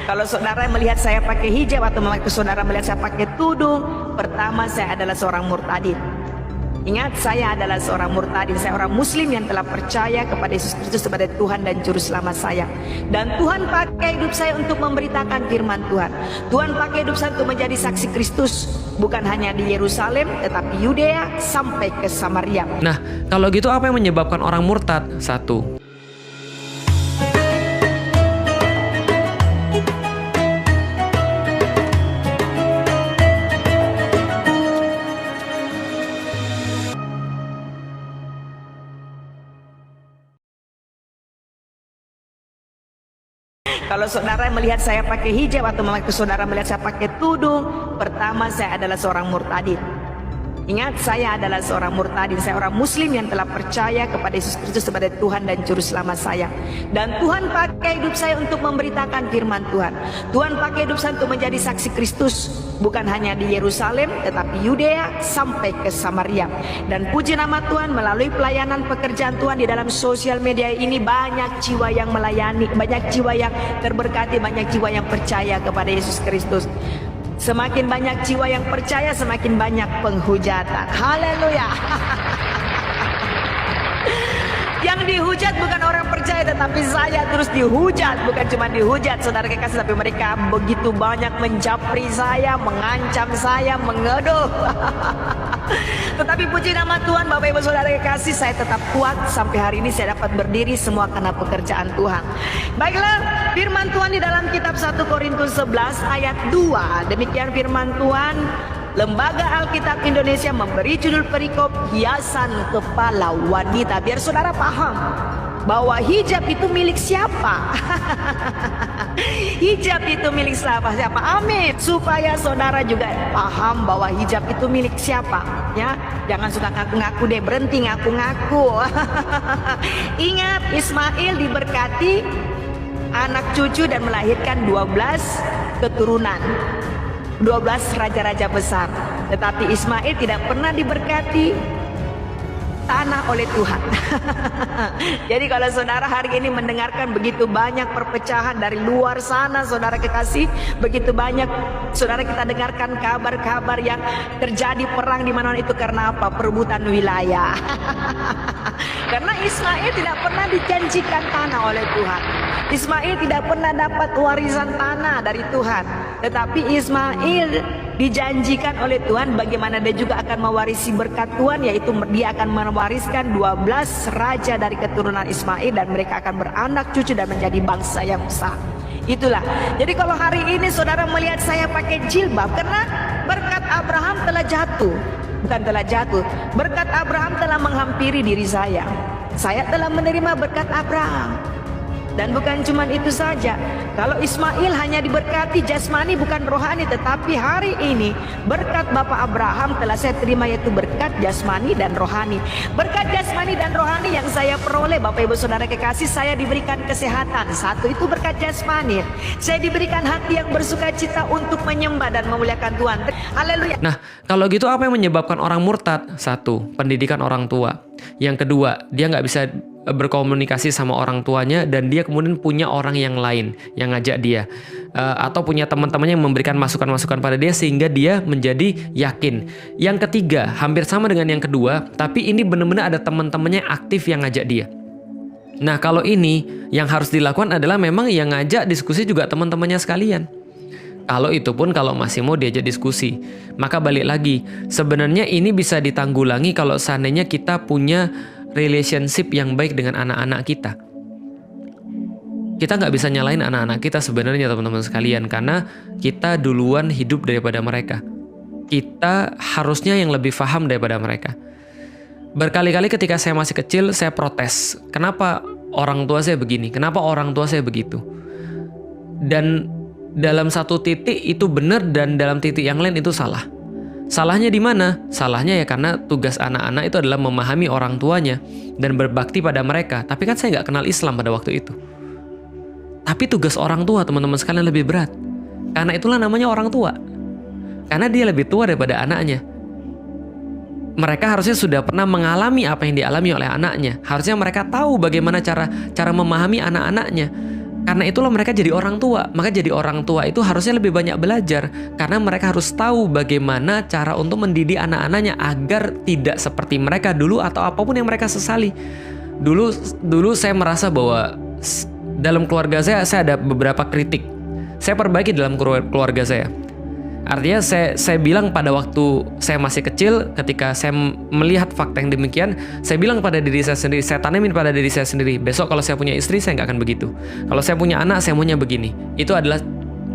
Kalau saudara melihat saya pakai hijab atau saudara melihat saya pakai tudung, pertama saya adalah seorang murtadin. Ingat, saya adalah seorang murtadin. Saya orang muslim yang telah percaya kepada Yesus Kristus sebagai Tuhan dan Juru Selamat saya. Dan Tuhan pakai hidup saya untuk memberitakan firman Tuhan. Tuhan pakai hidup saya untuk menjadi saksi Kristus, bukan hanya di Yerusalem, tetapi Yudea sampai ke Samaria. Nah, kalau gitu apa yang menyebabkan orang murtad? Satu, kalau saudara melihat saya pakai hijab atau saudara melihat saya pakai tudung, pertama saya adalah seorang murtadin. Ingat, saya adalah seorang murtadin. Saya orang muslim yang telah percaya kepada Yesus Kristus sebagai Tuhan dan Juru Selamat saya. Dan Tuhan pakai hidup saya untuk memberitakan firman Tuhan. Tuhan pakai hidup saya untuk menjadi saksi Kristus, bukan hanya di Yerusalem, tetapi Yudea sampai ke Samaria. Dan puji nama Tuhan, melalui pelayanan pekerjaan Tuhan di dalam sosial media ini, banyak jiwa yang melayani, banyak jiwa yang terberkati, banyak jiwa yang percaya kepada Yesus Kristus. Semakin banyak jiwa yang percaya, semakin banyak penghujatan. Haleluya. Yang dihujat bukan orang percaya, tetapi saya terus dihujat. Bukan cuma dihujat, saudara kekasih, tapi mereka begitu banyak menjapri saya, mengancam saya, mengeduh. Tetapi puji nama Tuhan, Bapak Ibu Saudara kekasih, saya tetap kuat. Sampai hari ini saya dapat berdiri semua karena pekerjaan Tuhan. Baiklah, firman Tuhan di dalam kitab 1 Korintus 11 ayat 2. Demikian firman Tuhan. Lembaga Alkitab Indonesia memberi judul perikop hiasan kepala wanita. Biar saudara paham bahwa hijab itu milik siapa. Hijab itu milik siapa? Amin. Supaya saudara juga paham bahwa hijab itu milik siapa, ya. Jangan suka ngaku-ngaku deh, berhenti ngaku-ngaku. Ingat, Ismail diberkati anak cucu dan melahirkan 12 keturunan, 12 raja-raja besar. Tetapi Ismail tidak pernah diberkati tanah oleh Tuhan. Jadi kalau saudara hari ini mendengarkan begitu banyak perpecahan dari luar sana, saudara kekasih, begitu banyak saudara kita dengarkan kabar-kabar yang terjadi perang di mana itu karena apa? Perebutan wilayah. Karena Ismail tidak pernah dijanjikan tanah oleh Tuhan. Ismail tidak pernah dapat warisan tanah dari Tuhan. Tetapi Ismail dijanjikan oleh Tuhan bagaimana dia juga akan mewarisi berkat Tuhan, yaitu dia akan mewariskan 12 raja dari keturunan Ismail, dan mereka akan beranak cucu dan menjadi bangsa yang besar. Itulah. Jadi kalau hari ini saudara melihat saya pakai jilbab, karena berkat Abraham telah jatuh. Bukan telah jatuh, berkat Abraham telah menghampiri diri saya. Saya telah menerima berkat Abraham. Dan bukan cuma itu saja. Kalau Ismail hanya diberkati jasmani bukan rohani, tetapi hari ini berkat Bapak Abraham telah saya terima, yaitu berkat jasmani dan rohani. Berkat jasmani dan rohani yang saya peroleh, Bapak Ibu Saudara kekasih, saya diberikan kesehatan. Satu itu berkat jasmani. Saya diberikan hati yang bersukacita untuk menyembah dan memuliakan Tuhan. Haleluya. nah kalau gitu apa yang menyebabkan orang murtad? Satu, pendidikan orang tua. Yang kedua, dia nggak bisa berkomunikasi sama orang tuanya, dan dia kemudian punya orang yang lain yang ngajak dia, atau punya teman-temannya yang memberikan masukan-masukan pada dia sehingga dia menjadi yakin. Yang ketiga, hampir sama dengan yang kedua, tapi ini benar-benar ada teman-temannya aktif yang ngajak dia. Nah, kalau ini yang harus dilakukan adalah memang yang ngajak diskusi juga teman-temannya sekalian. Kalau itu pun kalau masih mau diajak diskusi. Maka balik lagi, sebenarnya ini bisa ditanggulangi kalau seandainya kita punya relationship yang baik dengan anak-anak kita. Kita nggak bisa nyalain anak-anak kita sebenarnya, teman-teman sekalian, karena kita duluan hidup daripada mereka. Kita harusnya yang lebih paham daripada mereka. Berkali-kali ketika saya masih kecil, saya protes. Kenapa orang tua saya begini? Kenapa orang tua saya begitu? Dan dalam satu titik itu benar, dan dalam titik yang lain itu salah. Salahnya di mana? Salahnya ya karena tugas anak-anak itu adalah memahami orang tuanya dan berbakti pada mereka. Tapi kan saya nggak kenal Islam pada waktu itu. Tapi tugas orang tua, teman-teman sekalian, lebih berat. Karena itulah namanya orang tua. Karena dia lebih tua daripada anaknya. Mereka harusnya sudah pernah mengalami apa yang dialami oleh anaknya. Harusnya mereka tahu bagaimana cara memahami anak-anaknya. Karena itulah mereka jadi orang tua. Maka jadi orang tua itu harusnya lebih banyak belajar. Karena mereka harus tahu bagaimana cara untuk mendidik anak-anaknya agar tidak seperti mereka dulu atau apapun yang mereka sesali. Dulu saya merasa bahwa dalam keluarga saya ada beberapa kritik. Saya perbaiki dalam keluarga saya. Artinya saya bilang pada waktu saya masih kecil, ketika saya melihat fakta yang demikian, saya bilang pada diri saya sendiri, saya tanamin pada diri saya sendiri, besok kalau saya punya istri, saya nggak akan begitu. Kalau saya punya anak, saya maunya begini. Itu adalah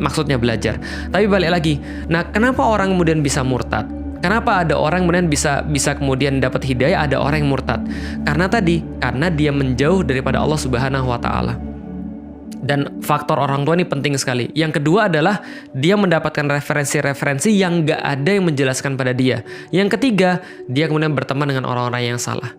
maksudnya belajar. Tapi balik lagi, nah kenapa orang kemudian bisa murtad? Kenapa ada orang kemudian bisa kemudian dapat hidayah, ada orang yang murtad? Karena dia menjauh daripada Allah Subhanahu wa Ta'ala. Dan faktor orang tua ini penting sekali. Yang kedua adalah dia mendapatkan referensi-referensi yang gak ada yang menjelaskan pada dia. Yang ketiga, dia kemudian berteman dengan orang-orang yang salah,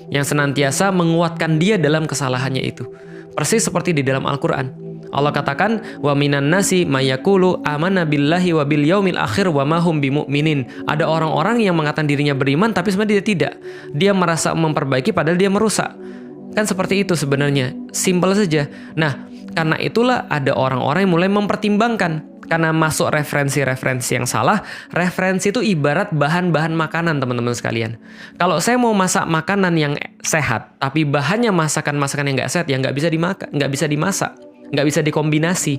yang senantiasa menguatkan dia dalam kesalahannya itu. Persis seperti di dalam Al-Quran. Allah katakan, wa minan nasi mayakulu amanna billahi wa bil yaumil akhir wa mahum bimu'minin. Ada orang-orang yang mengatakan dirinya beriman tapi sebenarnya dia tidak. Dia merasa memperbaiki padahal dia merusak. Kan seperti itu sebenarnya. Simpel saja. Nah, karena itulah ada orang-orang yang mulai mempertimbangkan. Karena masuk referensi-referensi yang salah. Referensi itu ibarat bahan-bahan makanan, teman-teman sekalian. Kalau saya mau masak makanan yang sehat, tapi bahannya masakan-masakan yang nggak sehat, ya nggak bisa dimasak, nggak bisa dikombinasi.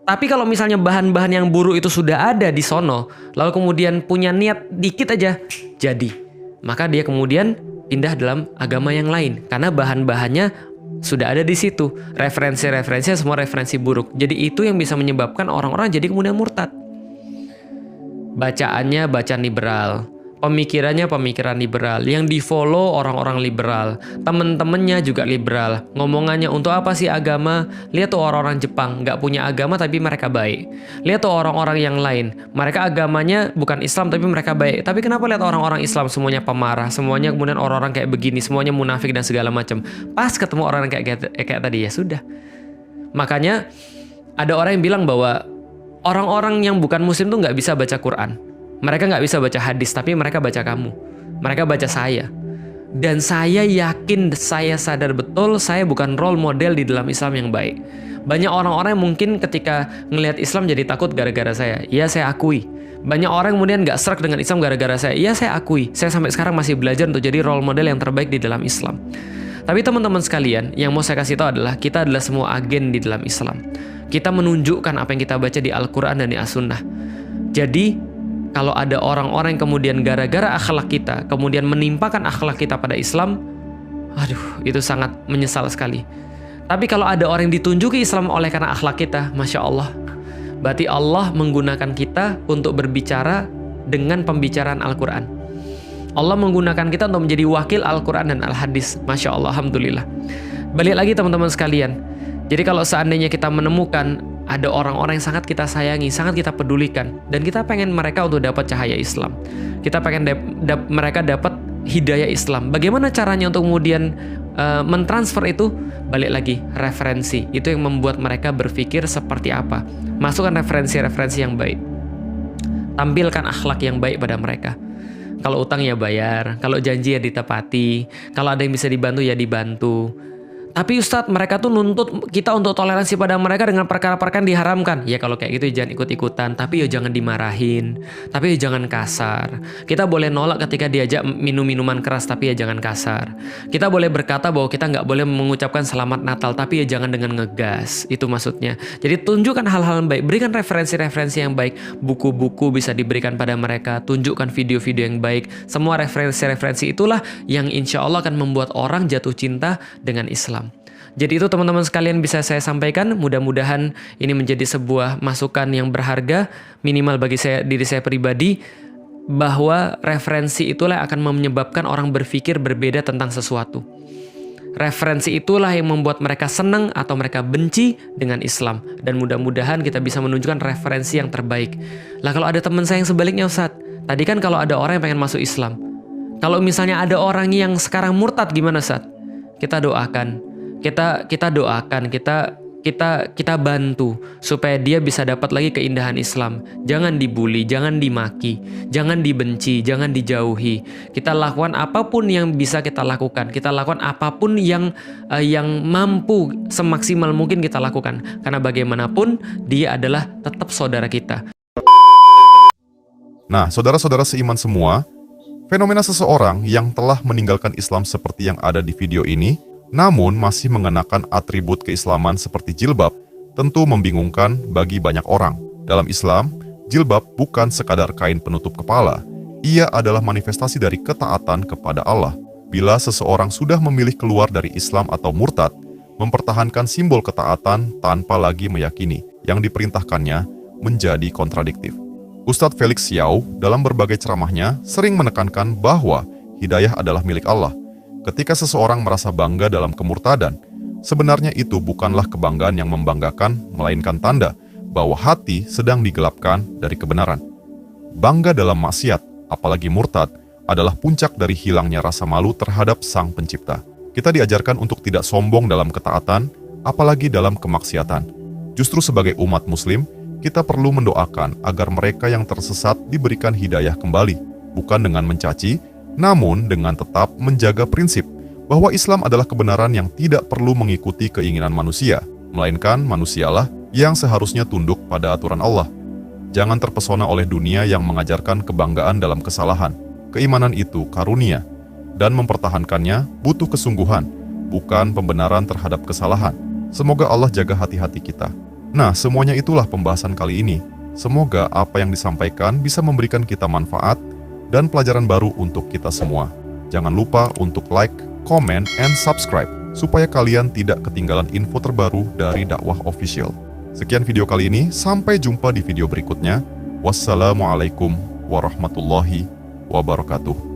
Tapi kalau misalnya bahan-bahan yang buruk itu sudah ada di sono, lalu kemudian punya niat dikit aja, jadi. Maka dia kemudian pindah dalam agama yang lain. Karena bahan-bahannya sudah ada di situ. Referensi-referensinya semua referensi buruk. Jadi itu yang bisa menyebabkan orang-orang jadi kemudian murtad. Bacaannya bacaan liberal. Pemikirannya pemikiran liberal. Yang di-follow orang-orang liberal. Temen-temennya juga liberal. Ngomongannya untuk apa sih agama? Lihat tuh orang-orang Jepang. Nggak punya agama tapi mereka baik. Lihat tuh orang-orang yang lain. Mereka agamanya bukan Islam tapi mereka baik. Tapi kenapa lihat orang-orang Islam semuanya pemarah? Semuanya kemudian orang-orang kayak begini. Semuanya munafik dan segala macam. Pas ketemu orang kayak tadi, ya sudah. Makanya ada orang yang bilang bahwa orang-orang yang bukan muslim tuh nggak bisa baca Quran. Mereka nggak bisa baca hadis, tapi mereka baca kamu. Mereka baca saya. Dan saya yakin, saya sadar betul, saya bukan role model di dalam Islam yang baik. Banyak orang-orang yang mungkin ketika ngelihat Islam jadi takut gara-gara saya. Iya, saya akui. Banyak orang kemudian nggak srek dengan Islam gara-gara saya. Iya, saya akui. Saya sampai sekarang masih belajar untuk jadi role model yang terbaik di dalam Islam. Tapi teman-teman sekalian, yang mau saya kasih tahu adalah kita adalah semua agen di dalam Islam. Kita menunjukkan apa yang kita baca di Al-Quran dan di As-Sunnah. Jadi, kalau ada orang-orang yang kemudian gara-gara akhlak kita, kemudian menimpakan akhlak kita pada Islam, aduh, itu sangat menyesal sekali. Tapi kalau ada orang yang ditunjuki Islam oleh karena akhlak kita, Masya Allah, berarti Allah menggunakan kita untuk berbicara dengan pembicaraan Al-Quran. Allah menggunakan kita untuk menjadi wakil Al-Quran dan Al-Hadis. Masya Allah, Alhamdulillah. Balik lagi teman-teman sekalian. Jadi kalau seandainya kita menemukan ada orang-orang yang sangat kita sayangi, sangat kita pedulikan, dan kita pengen mereka untuk dapat cahaya Islam, kita pengen mereka dapat hidayah Islam, bagaimana caranya untuk kemudian mentransfer itu? Balik lagi, referensi. Itu yang membuat mereka berpikir seperti apa. Masukkan referensi-referensi yang baik. Tampilkan akhlak yang baik pada mereka. Kalau utang ya bayar, kalau janji ya ditepati, kalau ada yang bisa dibantu ya dibantu. Tapi Ustadz, mereka tuh nuntut kita untuk toleransi pada mereka dengan perkara-perkara yang diharamkan. Ya kalau kayak gitu jangan ikut-ikutan, tapi ya jangan dimarahin, tapi ya jangan kasar. Kita boleh nolak ketika diajak minum minuman keras, tapi ya jangan kasar. Kita boleh berkata bahwa kita nggak boleh mengucapkan selamat Natal, tapi ya jangan dengan ngegas. Itu maksudnya. Jadi tunjukkan hal-hal yang baik, berikan referensi-referensi yang baik. Buku-buku bisa diberikan pada mereka, tunjukkan video-video yang baik. Semua referensi-referensi itulah yang insya Allah akan membuat orang jatuh cinta dengan Islam. Jadi itu teman-teman sekalian bisa saya sampaikan. Mudah-mudahan ini menjadi sebuah masukan yang berharga, minimal bagi diri saya pribadi, bahwa referensi itulah yang akan menyebabkan orang berpikir berbeda tentang sesuatu. Referensi itulah yang membuat mereka senang atau mereka benci dengan Islam. Dan mudah-mudahan kita bisa menunjukkan referensi yang terbaik. Lah kalau ada teman saya yang sebaliknya, Ustadz, tadi kan kalau ada orang yang pengen masuk Islam, kalau misalnya ada orang yang sekarang murtad, gimana, Ustadz? Kita doakan. Kita doakan, kita kita bantu supaya dia bisa dapat lagi keindahan Islam. Jangan dibully, jangan dimaki, jangan dibenci, jangan dijauhi. Kita lakukan apapun yang bisa kita lakukan. Kita lakukan apapun yang mampu semaksimal mungkin kita lakukan. Karena bagaimanapun dia adalah tetap saudara kita. Nah, saudara-saudara seiman semua, fenomena seseorang yang telah meninggalkan Islam seperti yang ada di video ini, namun masih mengenakan atribut keislaman seperti jilbab, tentu membingungkan bagi banyak orang. Dalam Islam, jilbab bukan sekadar kain penutup kepala. Ia adalah manifestasi dari ketaatan kepada Allah. Bila seseorang sudah memilih keluar dari Islam atau murtad, mempertahankan simbol ketaatan tanpa lagi meyakini yang diperintahkannya menjadi kontradiktif. Ustadz Felix Xiao dalam berbagai ceramahnya sering menekankan bahwa hidayah adalah milik Allah. Ketika seseorang merasa bangga dalam kemurtadan, sebenarnya itu bukanlah kebanggaan yang membanggakan, melainkan tanda bahwa hati sedang digelapkan dari kebenaran. Bangga dalam maksiat, apalagi murtad, adalah puncak dari hilangnya rasa malu terhadap Sang Pencipta. Kita diajarkan untuk tidak sombong dalam ketaatan, apalagi dalam kemaksiatan. Justru sebagai umat muslim, kita perlu mendoakan agar mereka yang tersesat diberikan hidayah kembali, bukan dengan mencaci, namun dengan tetap menjaga prinsip bahwa Islam adalah kebenaran yang tidak perlu mengikuti keinginan manusia, melainkan manusialah yang seharusnya tunduk pada aturan Allah. Jangan terpesona oleh dunia yang mengajarkan kebanggaan dalam kesalahan. Keimanan itu karunia, dan mempertahankannya butuh kesungguhan, bukan pembenaran terhadap kesalahan. Semoga Allah jaga hati-hati kita. Nah, semuanya itulah pembahasan kali ini. Semoga apa yang disampaikan bisa memberikan kita manfaat dan pelajaran baru untuk kita semua. Jangan lupa untuk like, comment, and subscribe supaya kalian tidak ketinggalan info terbaru dari Dakwah Official. Sekian video kali ini, sampai jumpa di video berikutnya. Wassalamualaikum warahmatullahi wabarakatuh.